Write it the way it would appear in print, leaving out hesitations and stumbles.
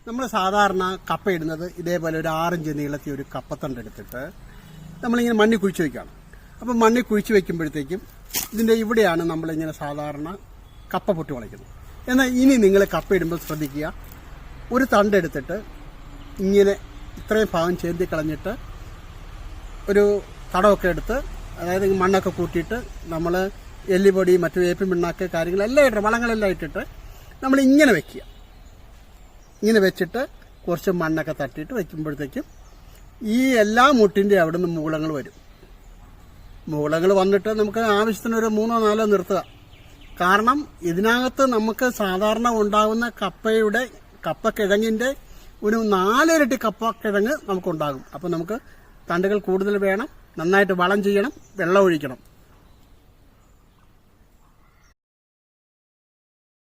നമ്മൾ സാധാരണ കപ്പ ഇടുന്നത് ഇതേപോലെ ഒരു 6 ഇഞ്ച് നീളത്തിൽ ഒരു കപ്പത്തണ്ട് എടുത്തിട്ട് നമ്മളിങ്ങനെ മണ്ണിൽ കുഴിച്ച് വയ്ക്കുകയാണ്. അപ്പം മണ്ണിൽ കുഴിച്ച് വയ്ക്കുമ്പോഴത്തേക്കും ഇതിൻ്റെ ഇവിടെയാണ് നമ്മളിങ്ങനെ സാധാരണ കപ്പ പൊട്ടി മുളയ്ക്കുന്നത്. എന്നാൽ ഇനി നിങ്ങൾ കപ്പ ഇടുമ്പോൾ ശ്രദ്ധിക്കുക, ഒരു തണ്ടെടുത്തിട്ട് ഇങ്ങനെ ഇത്രയും ഭാഗം ചേന്തി കളഞ്ഞിട്ട് ഒരു തടമൊക്കെ എടുത്ത്, അതായത് മണ്ണൊക്കെ കൂട്ടിയിട്ട് നമ്മൾ എല്ലുപൊടി മറ്റു വേപ്പിൻ പിണ്ണാക്ക് കാര്യങ്ങളെല്ലാം ഇട്ടിട്ട് വളങ്ങളെല്ലാം ഇട്ടിട്ട് നമ്മളിങ്ങനെ വെക്കുക. ഇങ്ങനെ വെച്ചിട്ട് കുറച്ച് മണ്ണൊക്കെ തട്ടിയിട്ട് വയ്ക്കുമ്പോഴത്തേക്കും ഈ എല്ലാ മുട്ടിൻ്റെ അവിടെ നിന്ന് മൂളങ്ങൾ വരും. മൂളങ്ങൾ വന്നിട്ട് നമുക്ക് ആവശ്യത്തിന് ഒരു 3-4 നിർത്തുക. കാരണം ഇതിനകത്ത് നമുക്ക് സാധാരണ ഉണ്ടാകുന്ന കപ്പക്കിഴങ്ങിൻ്റെ ഒരു 4 ഇരട്ടി കപ്പക്കിഴങ്ങ് നമുക്കുണ്ടാകും. അപ്പോൾ നമുക്ക് തണ്ടുകൾ കൂടുതൽ വേണം, നന്നായിട്ട് വളം ചെയ്യണം, വെള്ളം ഒഴിക്കണം.